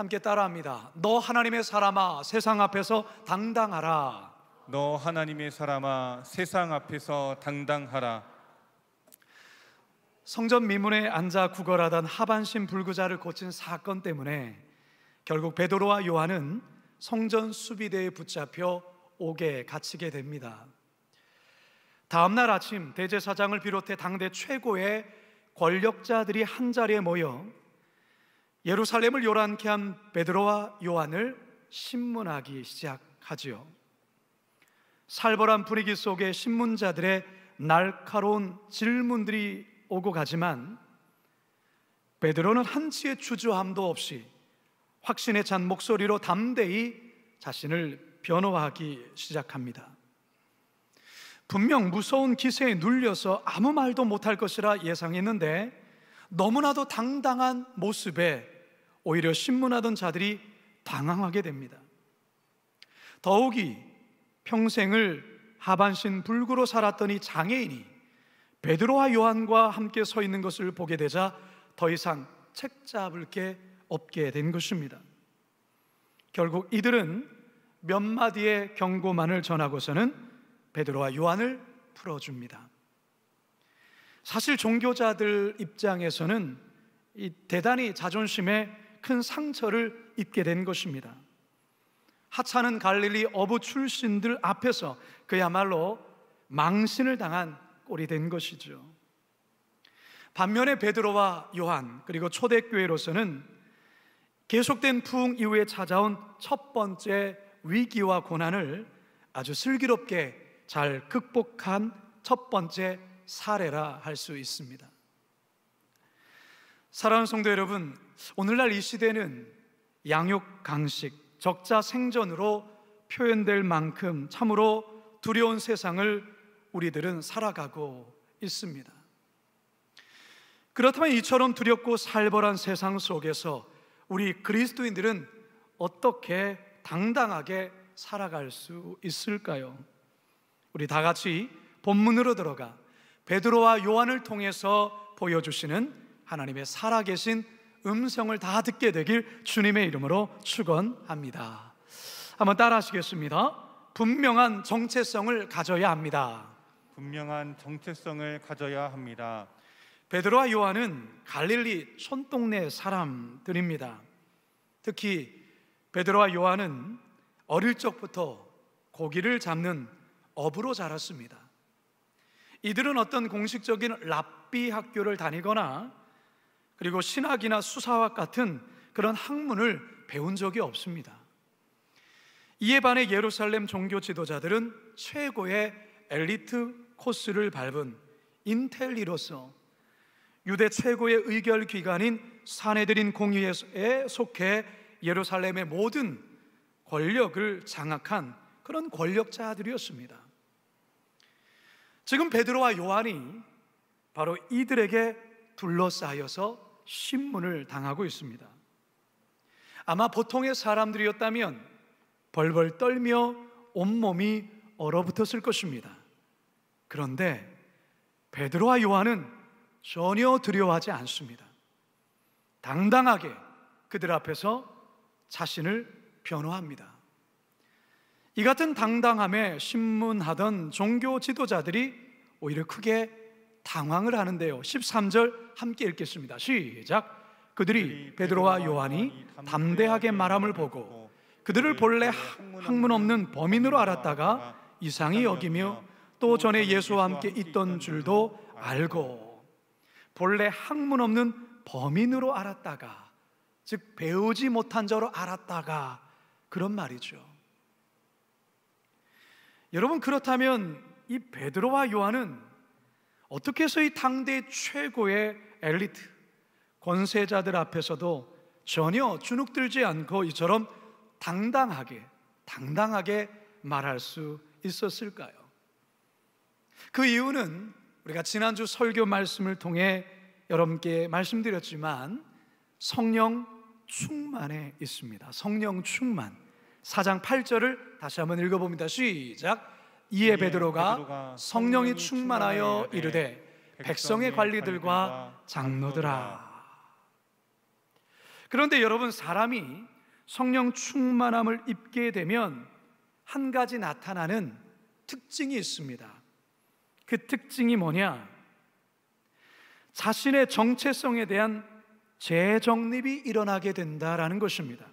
함께 따라합니다. 너 하나님의 사람아 세상 앞에서 당당하라. 너 하나님의 사람아 세상 앞에서 당당하라. 성전 미문에 앉아 구걸하던 하반신 불구자를 고친 사건 때문에 결국 베드로와 요한은 성전 수비대에 붙잡혀 옥에 갇히게 됩니다. 다음 날 아침 대제사장을 비롯해 당대 최고의 권력자들이 한자리에 모여 예루살렘을 요란케 한 베드로와 요한을 신문하기 시작하지요. 살벌한 분위기 속에 신문자들의 날카로운 질문들이 오고 가지만 베드로는 한치의 주저함도 없이 확신에 찬 목소리로 담대히 자신을 변호하기 시작합니다. 분명 무서운 기세에 눌려서 아무 말도 못할 것이라 예상했는데 너무나도 당당한 모습에 오히려 신문하던 자들이 당황하게 됩니다. 더욱이 평생을 하반신 불구로 살았던 이 장애인이 베드로와 요한과 함께 서 있는 것을 보게 되자 더 이상 책 잡을 게 없게 된 것입니다. 결국 이들은 몇 마디의 경고만을 전하고서는 베드로와 요한을 풀어줍니다. 사실 종교자들 입장에서는 이 대단히 자존심에 큰 상처를 입게 된 것입니다. 하찮은 갈릴리 어부 출신들 앞에서 그야말로 망신을 당한 꼴이 된 것이죠. 반면에 베드로와 요한 그리고 초대교회로서는 계속된 부흥 이후에 찾아온 첫 번째 위기와 고난을 아주 슬기롭게 잘 극복한 첫 번째 사례라 할 수 있습니다. 사랑하는 성도 여러분, 오늘날 이 시대는 양육 강식, 적자 생존으로 표현될 만큼 참으로 두려운 세상을 우리들은 살아가고 있습니다. 그렇다면 이처럼 두렵고 살벌한 세상 속에서 우리 그리스도인들은 어떻게 당당하게 살아갈 수 있을까요? 우리 다 같이 본문으로 들어가 베드로와 요한을 통해서 보여주시는 하나님의 살아계신 음성을 다 듣게 되길 주님의 이름으로 축원합니다. 한번 따라 하시겠습니다. 분명한 정체성을 가져야 합니다. 분명한 정체성을 가져야 합니다. 베드로와 요한은 갈릴리 촌동네 사람들입니다. 특히 베드로와 요한은 어릴 적부터 고기를 잡는 어부로 자랐습니다. 이들은 어떤 공식적인 랍비 학교를 다니거나 그리고 신학이나 수사학 같은 그런 학문을 배운 적이 없습니다. 이에 반해 예루살렘 종교 지도자들은 최고의 엘리트 코스를 밟은 인텔리로서 유대 최고의 의결 기관인 사내들인 공의회에 속해 예루살렘의 모든 권력을 장악한 그런 권력자들이었습니다. 지금 베드로와 요한이 바로 이들에게 둘러싸여서 신문을 당하고 있습니다. 아마 보통의 사람들이었다면 벌벌 떨며 온몸이 얼어붙었을 것입니다. 그런데 베드로와 요한은 전혀 두려워하지 않습니다. 당당하게 그들 앞에서 자신을 변호합니다. 이 같은 당당함에 신문하던 종교 지도자들이 오히려 크게 당황을 하는데요. 13절 함께 읽겠습니다. 시작. 그들이 베드로와 요한이 담대하게 말함을 보고 그들을 본래 학문 없는 범인으로 알았다가 이상히 여기며 또 전에 예수와 함께 있던 줄도 알고, 본래 학문 없는 범인으로 알았다가, 즉 배우지 못한 자로 알았다가, 그런 말이죠. 여러분, 그렇다면 이 베드로와 요한은 어떻게 해서 이 당대 최고의 엘리트 권세자들 앞에서도 전혀 주눅들지 않고 이처럼 당당하게 말할 수 있었을까요? 그 이유는 우리가 지난주 설교 말씀을 통해 여러분께 말씀드렸지만 성령 충만에 있습니다. 성령 충만. 4장 8절을 다시 한번 읽어봅니다. 시작. 이에 베드로가 성령이 충만하여 이르되 백성의 관리들과 장로들아. 그런데 여러분, 사람이 성령 충만함을 입게 되면 한 가지 나타나는 특징이 있습니다. 그 특징이 뭐냐? 자신의 정체성에 대한 재정립이 일어나게 된다라는 것입니다.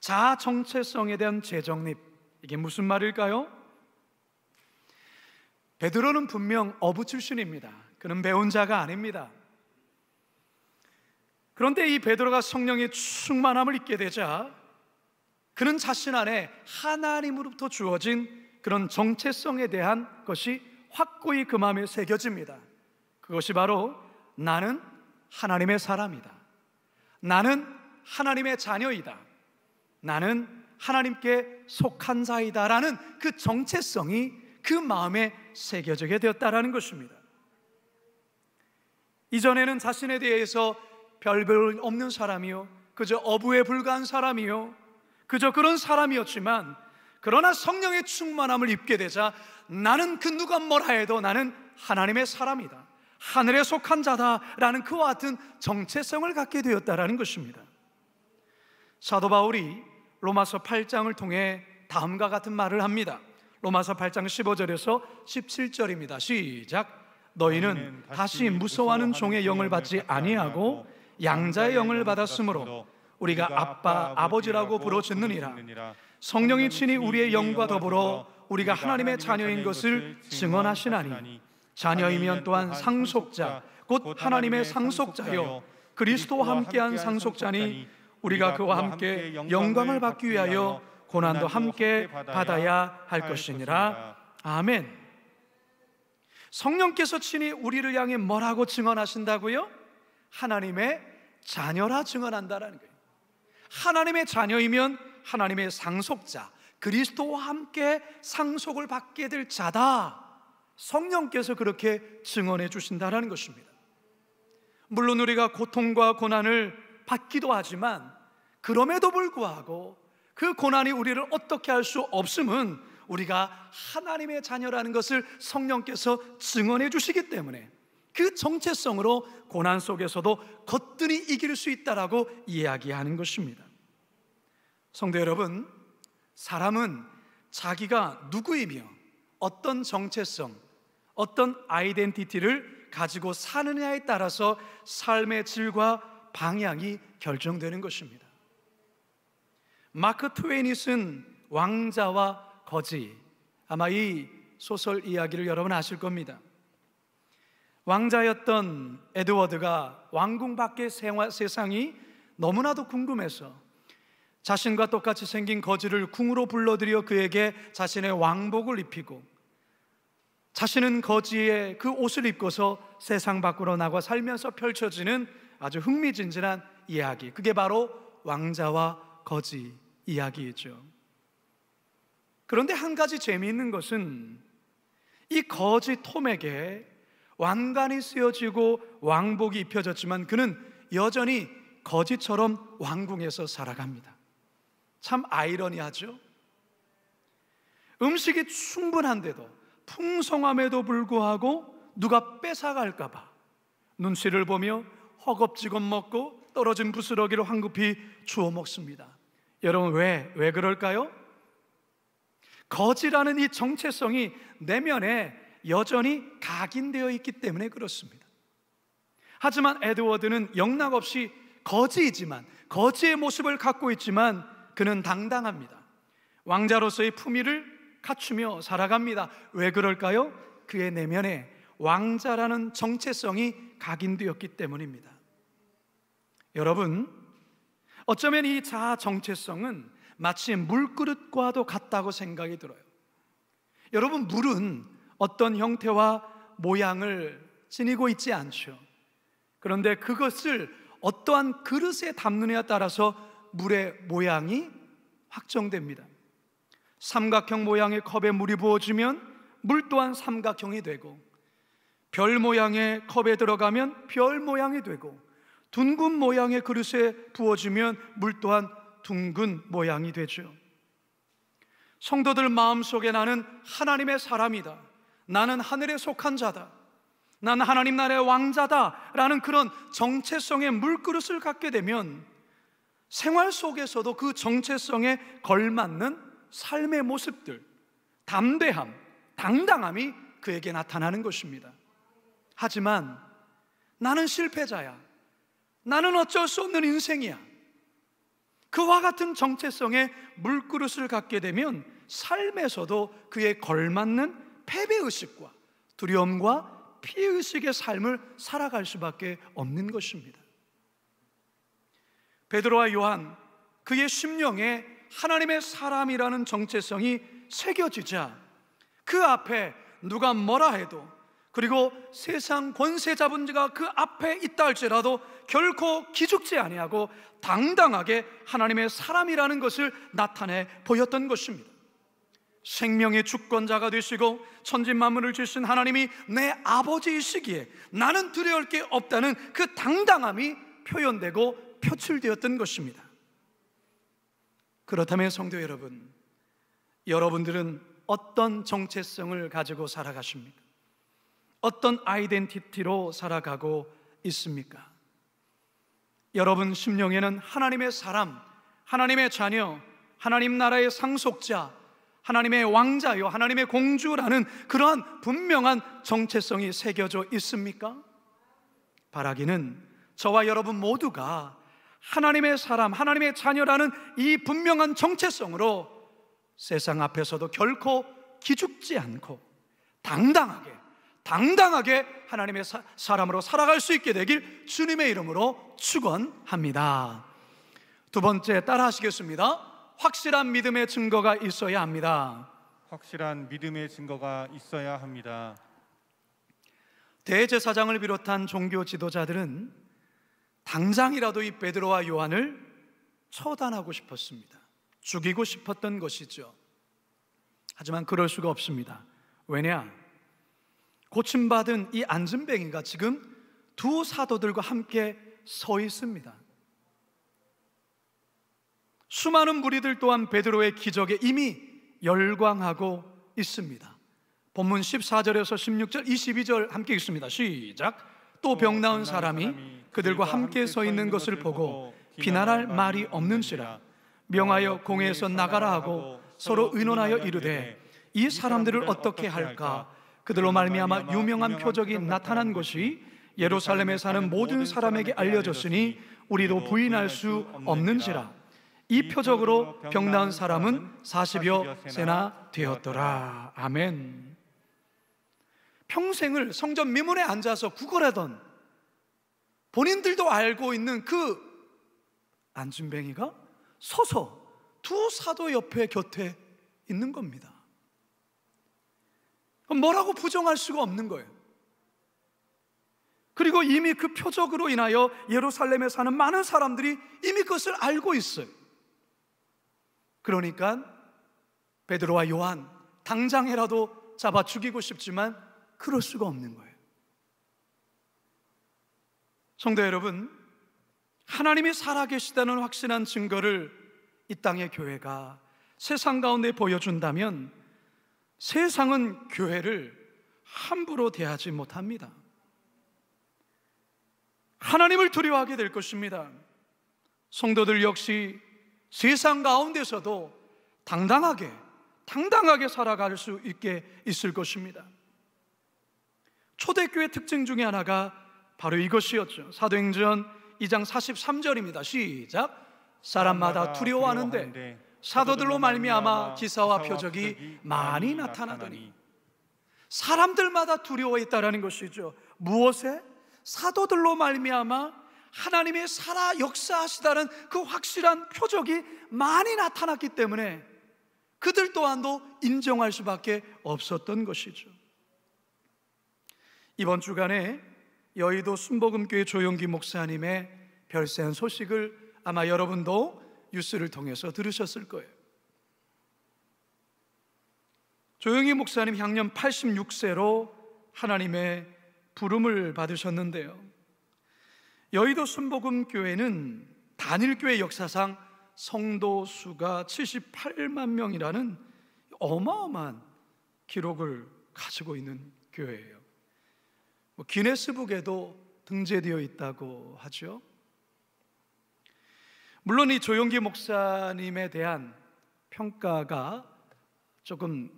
자아 정체성에 대한 재정립, 이게 무슨 말일까요? 베드로는 분명 어부 출신입니다. 그는 배운 자가 아닙니다. 그런데 이 베드로가 성령의 충만함을 입게 되자 그는 자신 안에 하나님으로부터 주어진 그런 정체성에 대한 것이 확고히 그 마음에 새겨집니다. 그것이 바로 나는 하나님의 사람이다, 나는 하나님의 자녀이다, 나는 하나님께 속한 자이다 라는 그 정체성이 그 마음에 새겨지게 되었다라는 것입니다. 이전에는 자신에 대해서 별별 없는 사람이요, 그저 어부에 불과한 사람이요, 그저 그런 사람이었지만, 그러나 성령의 충만함을 입게 되자 나는 그 누가 뭐라 해도 나는 하나님의 사람이다, 하늘에 속한 자다라는 그와 같은 정체성을 갖게 되었다라는 것입니다. 사도 바울이 로마서 8장을 통해 다음과 같은 말을 합니다. 로마서 8장 15절에서 17절입니다. 시작. 너희는 다시 무서워하는 종의 영을 받지 아니하고 양자의 영을 받았으므로 우리가 아빠, 아버지라고 부르짖느니라. 성령이 친히 우리의 영과 더불어 우리가 하나님의 자녀인 것을 증언하시나니, 자녀이면 또한 상속자, 곧 하나님의 상속자요 그리스도와 함께한 상속자니, 우리가 그와 함께 영광을 받기 위하여 고난도 함께 받아야 할 것이니라. 아멘. 성령께서 친히 우리를 향해 뭐라고 증언하신다고요? 하나님의 자녀라 증언한다라는 거예요. 하나님의 자녀이면 하나님의 상속자, 그리스도와 함께 상속을 받게 될 자다, 성령께서 그렇게 증언해 주신다라는 것입니다. 물론 우리가 고통과 고난을 받기도 하지만 그럼에도 불구하고 그 고난이 우리를 어떻게 할 수 없음은 우리가 하나님의 자녀라는 것을 성령께서 증언해 주시기 때문에 그 정체성으로 고난 속에서도 거뜬히 이길 수 있다라고 이야기하는 것입니다. 성도 여러분, 사람은 자기가 누구이며 어떤 정체성, 어떤 아이덴티티를 가지고 사느냐에 따라서 삶의 질과 방향이 결정되는 것입니다. 마크 트웨인이 쓴 왕자와 거지, 아마 이 소설 이야기를 여러분 아실 겁니다. 왕자였던 에드워드가 왕궁 밖의 세상이 너무나도 궁금해서 자신과 똑같이 생긴 거지를 궁으로 불러들여 그에게 자신의 왕복을 입히고, 자신은 거지의 그 옷을 입고서 세상 밖으로 나가 살면서 펼쳐지는 아주 흥미진진한 이야기, 그게 바로 왕자와 거지 이야기이죠. 그런데 한 가지 재미있는 것은 이 거지 톰에게 왕관이 쓰여지고 왕복이 입혀졌지만 그는 여전히 거지처럼 왕궁에서 살아갑니다. 참 아이러니하죠. 음식이 충분한데도, 풍성함에도 불구하고 누가 뺏어갈까 봐 눈치를 보며 허겁지겁 먹고 떨어진 부스러기를 황급히 주워 먹습니다. 여러분, 왜 그럴까요? 거지라는 이 정체성이 내면에 여전히 각인되어 있기 때문에 그렇습니다. 하지만 에드워드는 영락없이 거지이지만, 거지의 모습을 갖고 있지만 그는 당당합니다. 왕자로서의 품위를 갖추며 살아갑니다. 왜 그럴까요? 그의 내면에 왕자라는 정체성이 각인되었기 때문입니다. 여러분, 어쩌면 이 자아 정체성은 마치 물그릇과도 같다고 생각이 들어요. 여러분, 물은 어떤 형태와 모양을 지니고 있지 않죠. 그런데 그것을 어떠한 그릇에 담느냐에 따라서 물의 모양이 확정됩니다. 삼각형 모양의 컵에 물이 부어지면 물 또한 삼각형이 되고, 별 모양의 컵에 들어가면 별 모양이 되고, 둥근 모양의 그릇에 부어지면 물 또한 둥근 모양이 되죠. 성도들 마음속에 나는 하나님의 사람이다, 나는 하늘에 속한 자다, 나는 하나님 나라의 왕자다 라는 그런 정체성의 물그릇을 갖게 되면 생활 속에서도 그 정체성에 걸맞는 삶의 모습들, 담대함, 당당함이 그에게 나타나는 것입니다. 하지만 나는 실패자야, 나는 어쩔 수 없는 인생이야, 그와 같은 정체성의 물그릇을 갖게 되면 삶에서도 그에 걸맞는 패배의식과 두려움과 피해의식의 삶을 살아갈 수밖에 없는 것입니다. 베드로와 요한, 그의 심령에 하나님의 사람이라는 정체성이 새겨지자 그 앞에 누가 뭐라 해도, 그리고 세상 권세 잡은 자가 그 앞에 있다 할지라도 결코 기죽지 아니하고 당당하게 하나님의 사람이라는 것을 나타내 보였던 것입니다. 생명의 주권자가 되시고 천지만물을 지으신 하나님이 내 아버지이시기에 나는 두려울 게 없다는 그 당당함이 표현되고 표출되었던 것입니다. 그렇다면 성도 여러분, 여러분들은 어떤 정체성을 가지고 살아가십니까? 어떤 아이덴티티로 살아가고 있습니까? 여러분 심령에는 하나님의 사람, 하나님의 자녀, 하나님 나라의 상속자, 하나님의 왕자요, 하나님의 공주라는 그러한 분명한 정체성이 새겨져 있습니까? 바라기는 저와 여러분 모두가 하나님의 사람, 하나님의 자녀라는 이 분명한 정체성으로 세상 앞에서도 결코 기죽지 않고 당당하게 하나님의 사람으로 살아갈 수 있게 되길 주님의 이름으로 축원합니다. 두 번째, 따라 하시겠습니다. 확실한 믿음의 증거가 있어야 합니다. 확실한 믿음의 증거가 있어야 합니다. 대제사장을 비롯한 종교 지도자들은 당장이라도 이 베드로와 요한을 처단하고 싶었습니다. 죽이고 싶었던 것이죠. 하지만 그럴 수가 없습니다. 왜냐? 고침받은 이 안진뱅이가 지금 두 사도들과 함께 서 있습니다. 수많은 무리들 또한 베드로의 기적에 이미 열광하고 있습니다. 본문 14절에서 16절, 22절 함께 읽습니다. 시작. 또 병 나은 사람이 그들과 함께 서 있는 것을 보고 비난할 말이 없는지라 명하여 공회에서 나가라 하고 서로 의논하여 이르되 이 사람들을 어떻게 할까? 그들로 말미암아 유명한 표적이 나타난 것이 예루살렘에 사는 모든 사람에게 알려졌으니 우리도 부인할 수 없는지라. 이 표적으로 병 나은 사람은 40여 세나 되었더라. 아멘. 평생을 성전 미문에 앉아서 구걸하던 본인들도 알고 있는 그 안진뱅이가 서서 두 사도 옆에 곁에 있는 겁니다. 뭐라고 부정할 수가 없는 거예요. 그리고 이미 그 표적으로 인하여 예루살렘에 사는 많은 사람들이 이미 그것을 알고 있어요. 그러니까 베드로와 요한 당장이라도 잡아 죽이고 싶지만 그럴 수가 없는 거예요. 성도 여러분, 하나님이 살아계시다는 확신한 증거를 이 땅의 교회가 세상 가운데 보여준다면 세상은 교회를 함부로 대하지 못합니다. 하나님을 두려워하게 될 것입니다. 성도들 역시 세상 가운데서도 당당하게 살아갈 수 있게 있을 것입니다. 초대교회 특징 중에 하나가 바로 이것이었죠. 사도행전 2장 43절입니다. 시작. 사람마다 두려워하는데 사도들로 말미암아 기사와 표적이 많이 나타나더니. 사람들마다 두려워했다라는 것이죠. 무엇에? 사도들로 말미암아 하나님의 살아 역사하시다는 그 확실한 표적이 많이 나타났기 때문에 그들 또한도 인정할 수밖에 없었던 것이죠. 이번 주간에 여의도 순복음교회 조용기 목사님의 별세한 소식을 아마 여러분도 뉴스를 통해서 들으셨을 거예요. 조용기 목사님 향년 86세로 하나님의 부름을 받으셨는데요, 여의도 순복음교회는 단일교회 역사상 성도 수가 78만 명이라는 어마어마한 기록을 가지고 있는 교회예요. 기네스북에도 등재되어 있다고 하죠. 물론 이 조용기 목사님에 대한 평가가 조금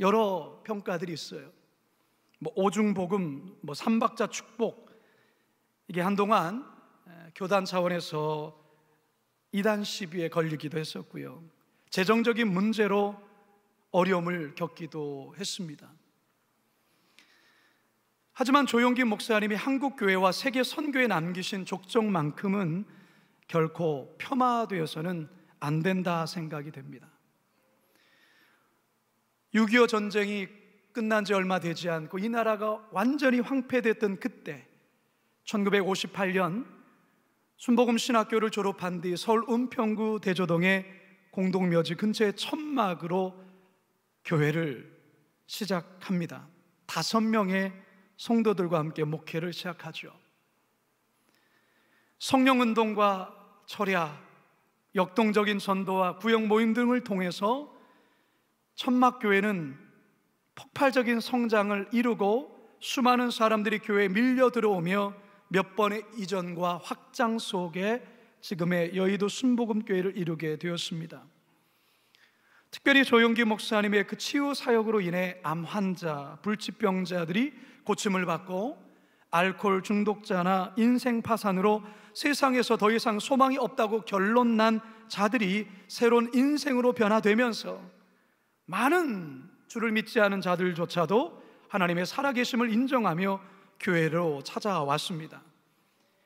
여러 평가들이 있어요. 뭐 오중복음, 뭐 삼박자 축복, 이게 한동안 교단 차원에서 이단 시비에 걸리기도 했었고요. 재정적인 문제로 어려움을 겪기도 했습니다. 하지만 조용기 목사님이 한국 교회와 세계 선교에 남기신 족적만큼은 결코 폄하되어서는 안 된다 생각이 됩니다. 6.25 전쟁이 끝난 지 얼마 되지 않고 이 나라가 완전히 황폐됐던 그때 1958년 순복음 신학교를 졸업한 뒤 서울 은평구 대조동의 공동묘지 근처의 천막으로 교회를 시작합니다. 5명의 성도들과 함께 목회를 시작하죠. 성령운동과 철야, 역동적인 전도와 구역 모임 등을 통해서 천막교회는 폭발적인 성장을 이루고 수많은 사람들이 교회에 밀려 들어오며 몇 번의 이전과 확장 속에 지금의 여의도 순복음교회를 이루게 되었습니다. 특별히 조용기 목사님의 그 치유 사역으로 인해 암 환자, 불치병자들이 고침을 받고 알코올 중독자나 인생 파산으로 세상에서 더 이상 소망이 없다고 결론난 자들이 새로운 인생으로 변화되면서 많은 주를 믿지 않은 자들조차도 하나님의 살아계심을 인정하며 교회로 찾아왔습니다.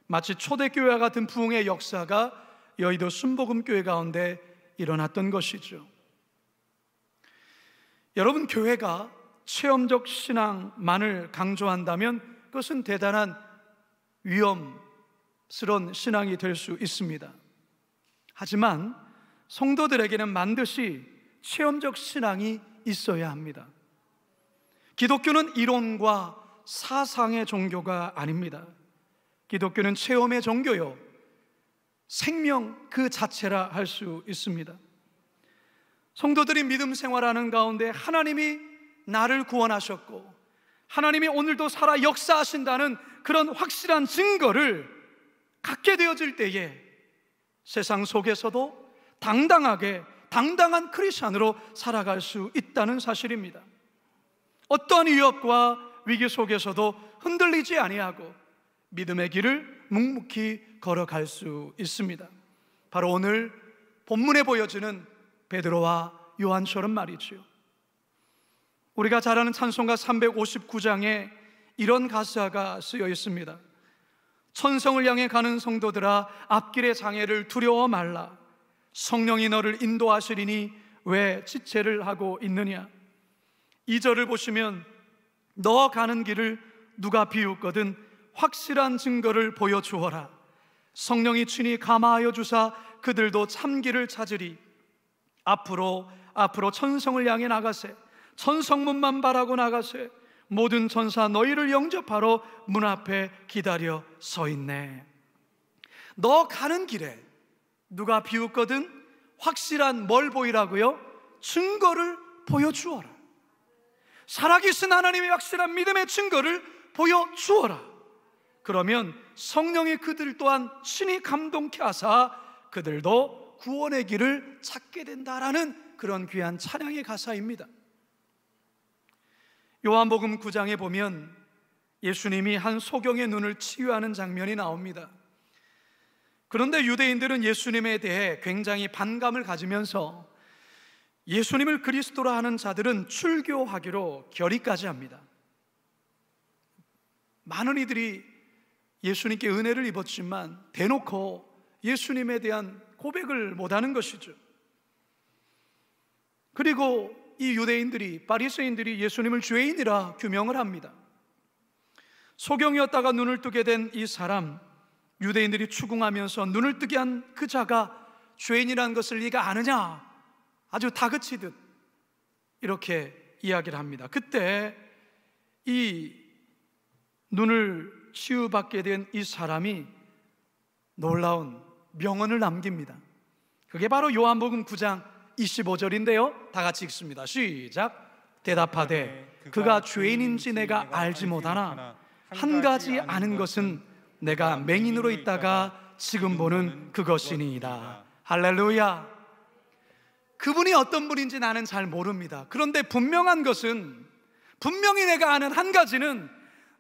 마치 초대교회와 같은 부흥의 역사가 여의도 순복음교회 가운데 일어났던 것이죠. 여러분, 교회가 체험적 신앙만을 강조한다면 그것은 대단한 위험스러운 신앙이 될 수 있습니다. 하지만 성도들에게는 반드시 체험적 신앙이 있어야 합니다. 기독교는 이론과 사상의 종교가 아닙니다. 기독교는 체험의 종교요, 생명 그 자체라 할 수 있습니다. 성도들이 믿음 생활하는 가운데 하나님이 나를 구원하셨고 하나님이 오늘도 살아 역사하신다는 그런 확실한 증거를 갖게 되어질 때에 세상 속에서도 당당한 크리스찬으로 살아갈 수 있다는 사실입니다. 어떠한 위협과 위기 속에서도 흔들리지 아니하고 믿음의 길을 묵묵히 걸어갈 수 있습니다. 바로 오늘 본문에 보여지는 베드로와 요한처럼 말이지요. 우리가 잘 아는 찬송가 359장에 이런 가사가 쓰여 있습니다. 천성을 향해 가는 성도들아, 앞길의 장애를 두려워 말라. 성령이 너를 인도하시리니 왜 지체를 하고 있느냐. 2절을 보시면 너 가는 길을 누가 비웃거든 확실한 증거를 보여주어라. 성령이 친히 감화하여 주사 그들도 참기를 찾으리. 앞으로 천성을 향해 나가세. 천성문만 바라고 나가세. 모든 천사 너희를 영접하러 문 앞에 기다려 서 있네. 너 가는 길에 누가 비웃거든 확실한 뭘 보이라고요? 증거를 보여주어라. 살아계신 하나님의 확실한 믿음의 증거를 보여주어라. 그러면 성령이 그들 또한 친히 감동케 하사 그들도 구원의 길을 찾게 된다라는 그런 귀한 찬양의 가사입니다. 요한복음 9장에 보면 예수님이 한 소경의 눈을 치유하는 장면이 나옵니다. 그런데 유대인들은 예수님에 대해 굉장히 반감을 가지면서 예수님을 그리스도로 하는 자들은 출교하기로 결의까지 합니다. 많은 이들이 예수님께 은혜를 입었지만 대놓고 예수님에 대한 고백을 못하는 것이죠. 그리고 이 유대인들이, 바리새인들이 예수님을 죄인이라 규명을 합니다. 소경이었다가 눈을 뜨게 된 이 사람, 유대인들이 추궁하면서 눈을 뜨게 한 그 자가 죄인이라는 것을 네가 아느냐, 아주 다그치듯 이렇게 이야기를 합니다. 그때 이 눈을 치유받게 된 이 사람이 놀라운 명언을 남깁니다. 그게 바로 요한복음 9장 25절인데요 다 같이 읽습니다. 시작. 대답하되 그가 죄인인지 내가 알지 못하나 한 가지 아는 것은 내가 맹인으로 있다가 지금 보는 그것이니이다. 할렐루야. 그분이 어떤 분인지 나는 잘 모릅니다. 그런데 분명한 것은, 분명히 내가 아는 한 가지는,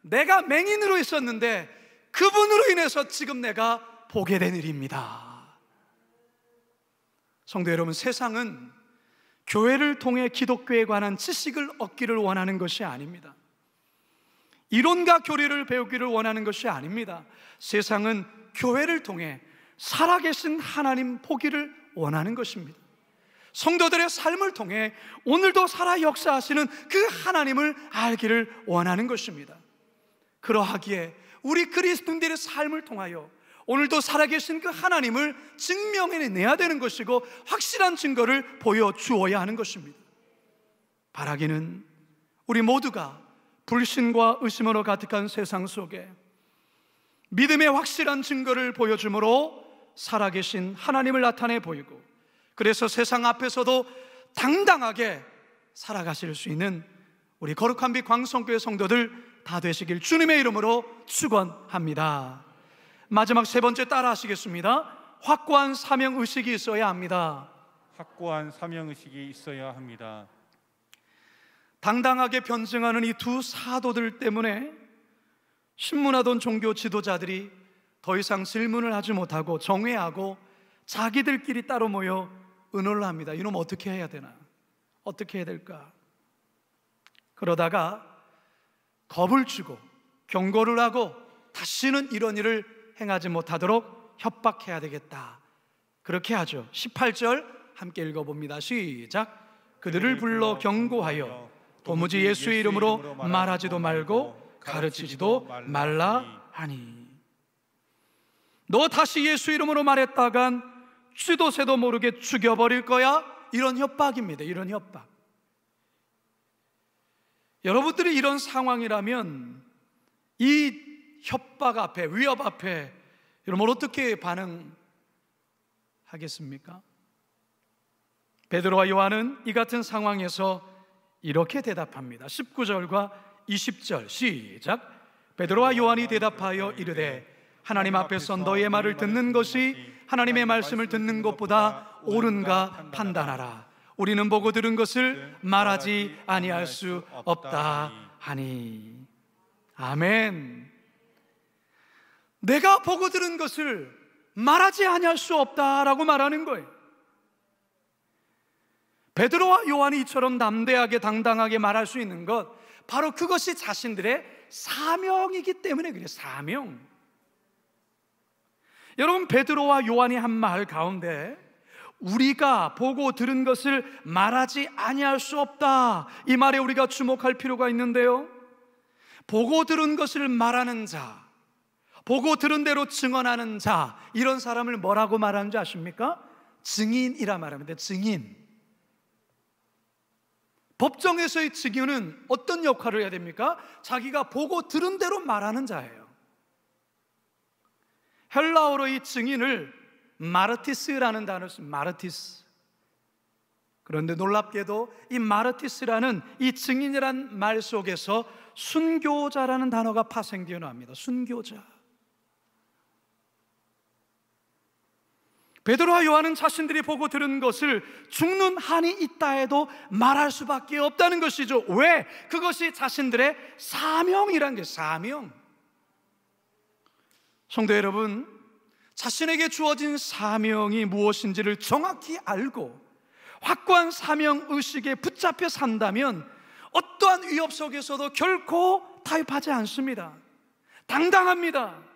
내가 맹인으로 있었는데 그분으로 인해서 지금 내가 보게 된 일입니다. 성도 여러분, 세상은 교회를 통해 기독교에 관한 지식을 얻기를 원하는 것이 아닙니다. 이론과 교리를 배우기를 원하는 것이 아닙니다. 세상은 교회를 통해 살아계신 하나님 보기를 원하는 것입니다. 성도들의 삶을 통해 오늘도 살아 역사하시는 그 하나님을 알기를 원하는 것입니다. 그러하기에 우리 그리스도인들의 삶을 통하여 오늘도 살아계신 그 하나님을 증명해내야 되는 것이고, 확실한 증거를 보여주어야 하는 것입니다. 바라기는 우리 모두가 불신과 의심으로 가득한 세상 속에 믿음의 확실한 증거를 보여줌으로 살아계신 하나님을 나타내 보이고, 그래서 세상 앞에서도 당당하게 살아가실 수 있는 우리 거룩한 빛 광성교회 성도들 다 되시길 주님의 이름으로 축원합니다. 마지막 세 번째 따라 하시겠습니다. 확고한 사명의식이 있어야 합니다. 확고한 사명의식이 있어야 합니다. 당당하게 변증하는 이 두 사도들 때문에 신문하던 종교 지도자들이 더 이상 질문을 하지 못하고 정회하고 자기들끼리 따로 모여 의논을 합니다. 이놈 어떻게 해야 되나? 어떻게 해야 될까? 그러다가 겁을 주고 경고를 하고 다시는 이런 일을 행하지 못하도록 협박해야 되겠다, 그렇게 하죠. 18절 함께 읽어봅니다. 시작. 그들을 불러 경고하여 도무지 예수의 이름으로 말하지도 말고 가르치지도 말라 하니. 너 다시 예수 이름으로 말했다간 쥐도 새도 모르게 죽여버릴 거야. 이런 협박입니다. 이런 협박. 여러분들이 이런 상황이라면 이 협박 앞에, 위협 앞에 여러분 어떻게 반응하겠습니까? 베드로와 요한은 이 같은 상황에서 이렇게 대답합니다. 19절과 20절 시작. 베드로와 요한이 대답하여 이르되 하나님 앞에서 너의 말을 듣는 것이 하나님의 말씀을 듣는 것보다 옳은가 판단하라. 우리는 보고 들은 것을 말하지 아니할 수 없다 하니. 아멘. 내가 보고 들은 것을 말하지 아니할 수 없다라고 말하는 거예요. 베드로와 요한이 이처럼 담대하게 당당하게 말할 수 있는 것, 바로 그것이 자신들의 사명이기 때문에 그래요. 사명. 여러분, 베드로와 요한이 한 말 가운데 우리가 보고 들은 것을 말하지 아니할 수 없다, 이 말에 우리가 주목할 필요가 있는데요, 보고 들은 것을 말하는 자, 보고 들은 대로 증언하는 자, 이런 사람을 뭐라고 말하는지 아십니까? 증인이라 말합니다. 증인. 법정에서의 증인은 어떤 역할을 해야 됩니까? 자기가 보고 들은 대로 말하는 자예요. 헬라어로 이 증인을 마르티스라는 단어를 씁니다. 마르티스. 그런데 놀랍게도 이 마르티스라는 이 증인이란 말 속에서 순교자라는 단어가 파생되어 나옵니다. 순교자. 베드로와 요한은 자신들이 보고 들은 것을 죽는 한이 있다 해도 말할 수밖에 없다는 것이죠. 왜? 그것이 자신들의 사명이란 게, 사명. 성도 여러분, 자신에게 주어진 사명이 무엇인지를 정확히 알고 확고한 사명의식에 붙잡혀 산다면 어떠한 위협 속에서도 결코 타협하지 않습니다. 당당합니다.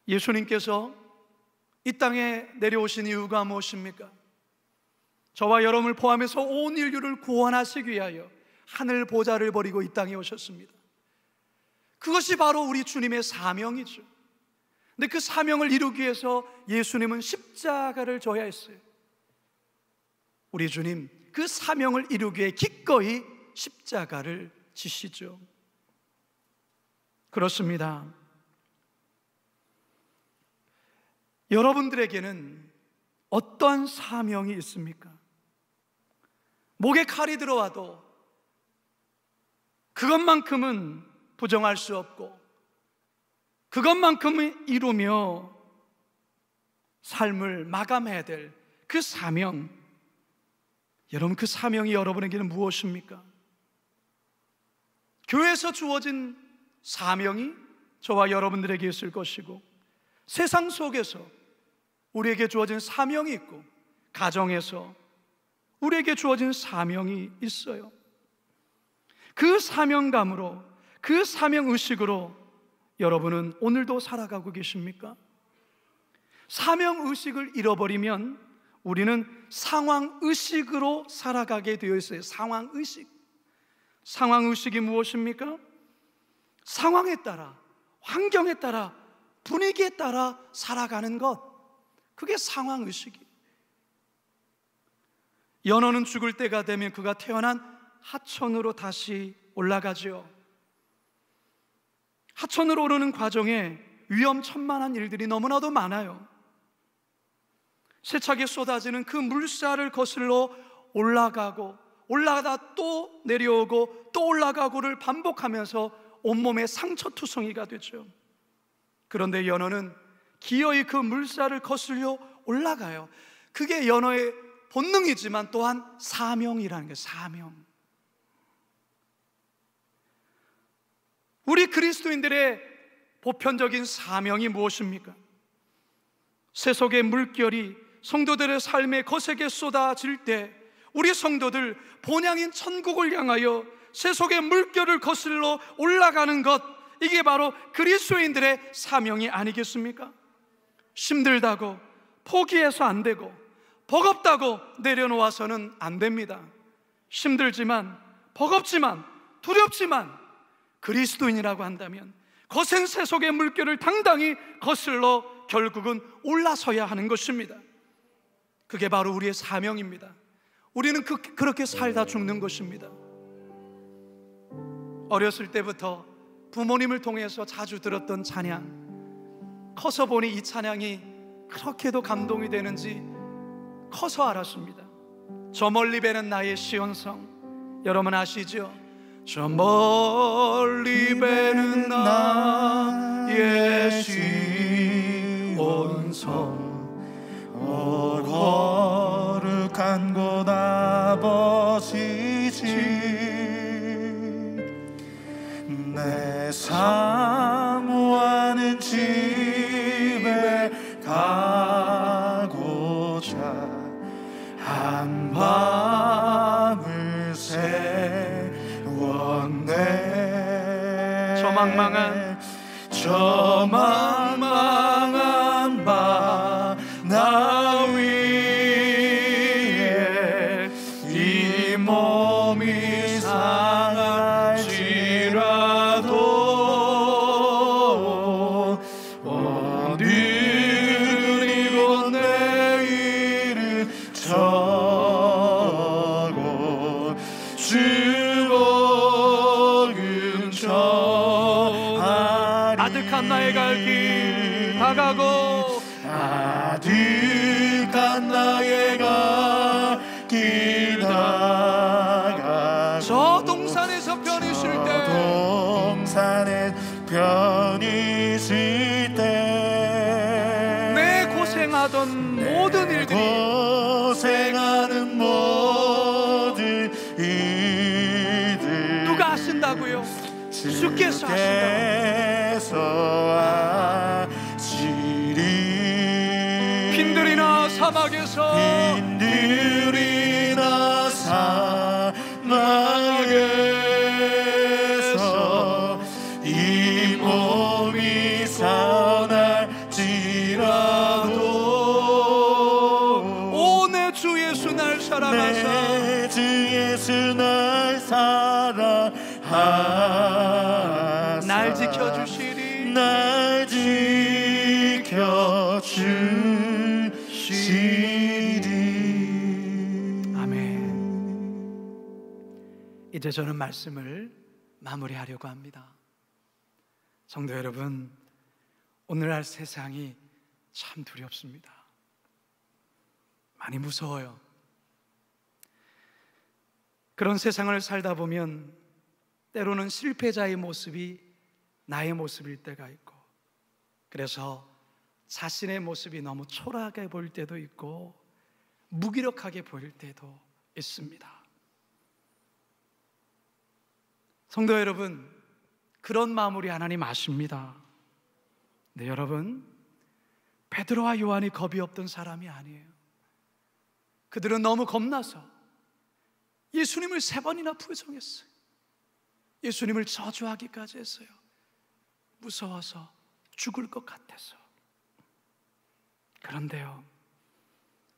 예수님께서 이 땅에 내려오신 이유가 무엇입니까? 저와 여러분을 포함해서 온 인류를 구원하시기 위하여 하늘 보좌를 버리고 이 땅에 오셨습니다. 그것이 바로 우리 주님의 사명이죠. 근데 그 사명을 이루기 위해서 예수님은 십자가를 져야 했어요. 우리 주님, 그 사명을 이루기 위해 기꺼이 십자가를 지시죠. 그렇습니다. 여러분들에게는 어떠한 사명이 있습니까? 목에 칼이 들어와도 그것만큼은 부정할 수 없고 그것만큼 이루며 삶을 마감해야 될 그 사명, 여러분, 그 사명이 여러분에게는 무엇입니까? 교회에서 주어진 사명이 저와 여러분들에게 있을 것이고, 세상 속에서 우리에게 주어진 사명이 있고, 가정에서 우리에게 주어진 사명이 있어요. 그 사명감으로, 그 사명의식으로 여러분은 오늘도 살아가고 계십니까? 사명의식을 잃어버리면 우리는 상황의식으로 살아가게 되어 있어요. 상황의식. 상황의식이 무엇입니까? 상황에 따라, 환경에 따라, 분위기에 따라 살아가는 것, 그게 상황의식이에요. 연어는 죽을 때가 되면 그가 태어난 하천으로 다시 올라가죠. 하천으로 오르는 과정에 위험천만한 일들이 너무나도 많아요. 세차게 쏟아지는 그 물살을 거슬러 올라가고, 올라가다 또 내려오고 또 올라가고를 반복하면서 온몸에 상처투성이가 되죠. 그런데 연어는 기어이 그 물살을 거슬려 올라가요. 그게 연어의 본능이지만 또한 사명이라는 거예요. 사명. 우리 그리스도인들의 보편적인 사명이 무엇입니까? 세속의 물결이 성도들의 삶에 거세게 쏟아질 때 우리 성도들 본향인 천국을 향하여 세속의 물결을 거슬러 올라가는 것, 이게 바로 그리스도인들의 사명이 아니겠습니까? 힘들다고 포기해서 안 되고, 버겁다고 내려놓아서는 안 됩니다. 힘들지만, 버겁지만, 두렵지만 그리스도인이라고 한다면 거센 세속의 물결을 당당히 거슬러 결국은 올라서야 하는 것입니다. 그게 바로 우리의 사명입니다. 우리는 그렇게 살다 죽는 것입니다. 어렸을 때부터 부모님을 통해서 자주 들었던 찬양, 커서 보니 이 찬양이 그렇게도 감동이 되는지 커서 알았습니다. 저 멀리 배는 나의 시온성, 여러분 아시죠? 저 멀리 배는 나의 시온성, 거룩한 곳 아버지지, 내 사모하는 집에 가고자 한밤을 세웠네. 저 망망한 바다 위에 이 몸이 상할지라도 오늘이고 내일은 저고 주복은 전하리. 아득한 나의 갈 길 다가고, 아득한 나의 갈 길 다가고, 저 동산에서 편히 쉴 때, 동산에 편히 쉴 때, 내 고생하던 모든 일들이, 고생하는 모든 일들 누가 하신다고요? 주께서 하신다고. 빈들이나 사막에서, 빈들이나 사막에서 이 몸이 사날지라도 오 내 주 예수 날 사랑하사, 내 주 예수 날 사랑하사 날 지켜주시리, 날 지켜주시리. 아멘. 이제 저는 말씀을 마무리하려고 합니다. 성도 여러분, 오늘날 세상이 참 두렵습니다. 많이 무서워요. 그런 세상을 살다 보면 때로는 실패자의 모습이 나의 모습일 때가 있고, 그래서 자신의 모습이 너무 초라하게 보일 때도 있고 무기력하게 보일 때도 있습니다. 성도 여러분, 그런 마음으로 하나님 아십니다. 네, 여러분, 베드로와 요한이 겁이 없던 사람이 아니에요. 그들은 너무 겁나서 예수님을 3번이나 부정했어요. 예수님을 저주하기까지 했어요. 무서워서 죽을 것 같아서. 그런데요,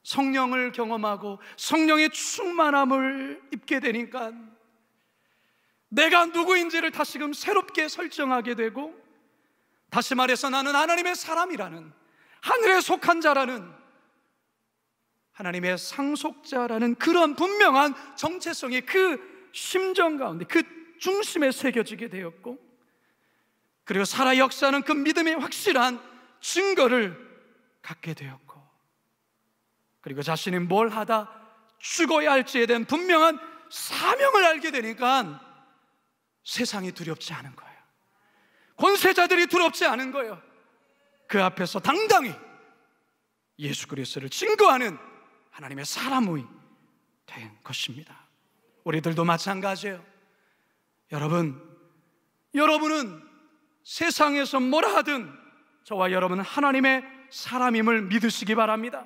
성령을 경험하고 성령의 충만함을 입게 되니까 내가 누구인지를 다시금 새롭게 설정하게 되고, 다시 말해서 나는 하나님의 사람이라는, 하늘에 속한 자라는, 하나님의 상속자라는 그런 분명한 정체성이 그 심정 가운데, 그 중심에 새겨지게 되었고, 그리고 살아 역사하는 그 믿음의 확실한 증거를 갖게 되었고, 그리고 자신이 뭘 하다 죽어야 할지에 대한 분명한 사명을 알게 되니까 세상이 두렵지 않은 거예요. 권세자들이 두렵지 않은 거예요. 그 앞에서 당당히 예수 그리스도를 증거하는 하나님의 사람이 된 것입니다. 우리들도 마찬가지예요. 여러분은 세상에서 뭐라 하든 저와 여러분은 하나님의 사람임을 믿으시기 바랍니다.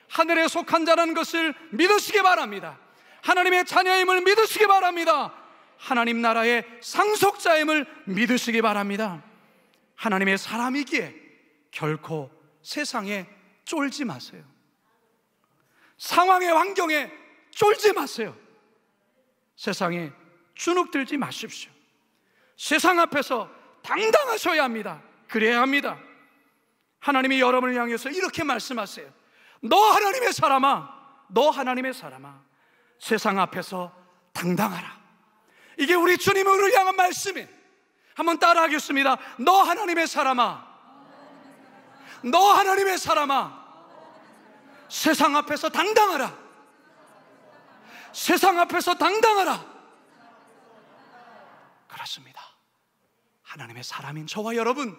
하늘에 속한 자라는 것을 믿으시기 바랍니다. 하나님의 자녀임을 믿으시기 바랍니다. 하나님 나라의 상속자임을 믿으시기 바랍니다. 하나님의 사람이기에 결코 세상에 쫄지 마세요. 상황의 환경에 쫄지 마세요. 세상에 주눅들지 마십시오. 세상 앞에서 당당하셔야 합니다. 그래야 합니다. 하나님이 여러분을 향해서 이렇게 말씀하세요. 너 하나님의 사람아, 너 하나님의 사람아, 세상 앞에서 당당하라. 이게 우리 주님을 향한 말씀이에요. 한번 따라 하겠습니다. 너 하나님의 사람아, 너 하나님의 사람아, 세상 앞에서 당당하라. 세상 앞에서 당당하라. 그렇습니다. 하나님의 사람인 저와 여러분,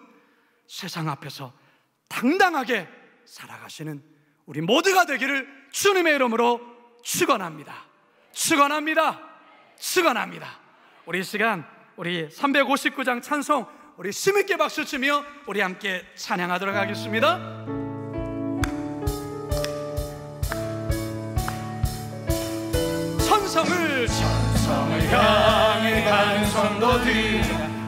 세상 앞에서 당당하게 살아가시는 우리 모두가 되기를 주님의 이름으로 축원합니다. 축원합니다. 축원합니다. 우리 이 시간 우리 359장 찬송 우리 힘있게 박수치며 우리 함께 찬양하도록 하겠습니다. 천성을 향해 가는 성도들,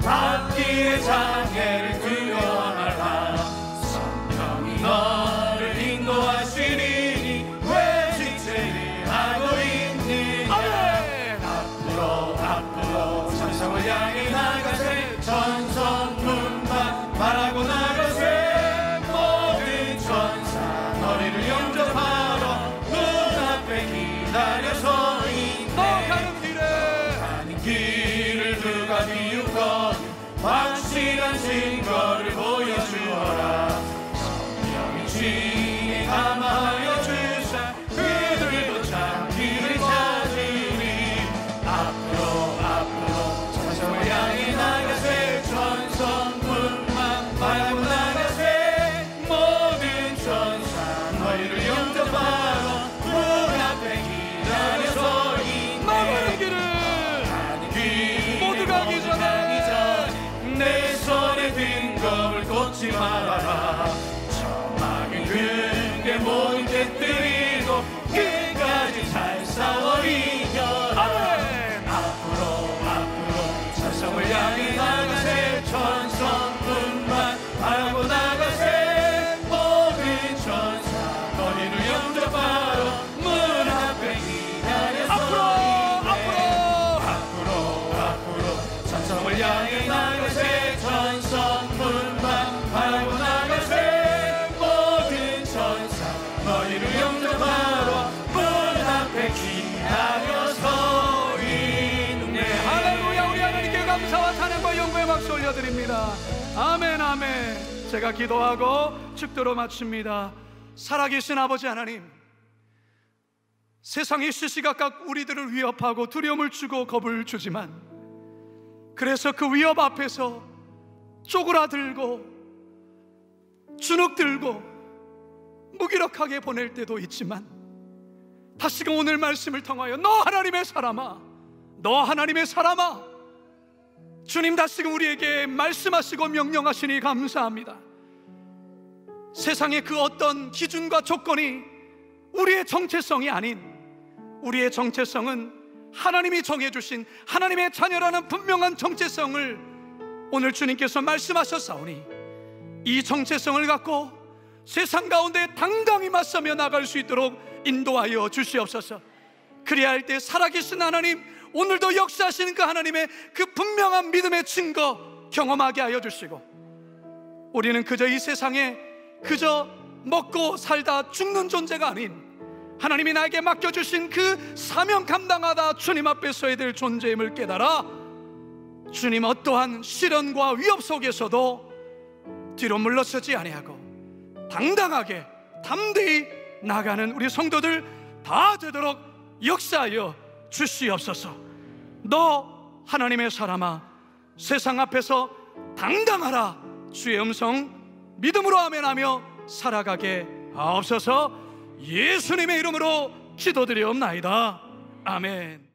앞길의 장애를 두려워 말라. 성령이 너를 인도하시리니 왜 지체를 하고 있느냐. 앞으로 천성을 향해 나가세. 천성문만 바라고 나가세. 모든 천사 너희를 영접하러 문 앞에 기다려서 길을 누가 비웃건 확실한 증거를 보여주어라. 성령이 진에 감화하여 주사 그들도 참 길을 찾으리. 앞으로 천성을 향해 나가세. 천성문만 바라고 나가세. 모든 천사 너희를 영접하러 문 앞에 기다려서 있네. 가기 전에 내 손에 든 검을 꽂지 말아라. 저망의 그게 모든 깨뜨리고 끝까지 잘 싸워 이겨라. 앞으로 천성을 향해 나가세. 천성문만 바라고 나가세. 모든 천사 너희를 영접하러 문 앞에 기다려서 천성을 향해 나가세. 천성문만 바라고 나가세. 모든 천사 너희를 영접하러 문 앞에 기다려서 있네. 할렐루야. 우리 하나님께 감사와 찬양과 영광의 박수 올려드립니다. 아멘 아멘. 제가 기도하고 축도로 마칩니다. 살아계신 아버지 하나님, 세상이 시시각각 우리들을 위협하고 두려움을 주고 겁을 주지만 그래서 그 위협 앞에서 쪼그라들고 주눅 들고 무기력하게 보낼 때도 있지만, 다시금 오늘 말씀을 통하여 너 하나님의 사람아, 너 하나님의 사람아, 주님 다시금 우리에게 말씀하시고 명령하시니 감사합니다. 세상의 그 어떤 기준과 조건이 우리의 정체성이 아닌, 우리의 정체성은 하나님이 정해주신 하나님의 자녀라는 분명한 정체성을 오늘 주님께서 말씀하셨사오니, 이 정체성을 갖고 세상 가운데 당당히 맞서며 나갈 수 있도록 인도하여 주시옵소서. 그리야 할 때 살아계신 하나님, 오늘도 역사하시는 그 하나님의 그 분명한 믿음의 증거 경험하게 하여 주시고, 우리는 그저 이 세상에 그저 먹고 살다 죽는 존재가 아닌, 하나님이 나에게 맡겨주신 그 사명 감당하다 주님 앞에 서야 될 존재임을 깨달아 주님 어떠한 시련과 위협 속에서도 뒤로 물러서지 아니하고 당당하게 담대히 나가는 우리 성도들 다 되도록 역사하여 주시옵소서. 너 하나님의 사람아, 세상 앞에서 당당하라. 주의 음성 믿음으로 아멘하며 살아가게 하옵소서. 예수님의 이름으로 기도드리옵나이다. 아멘.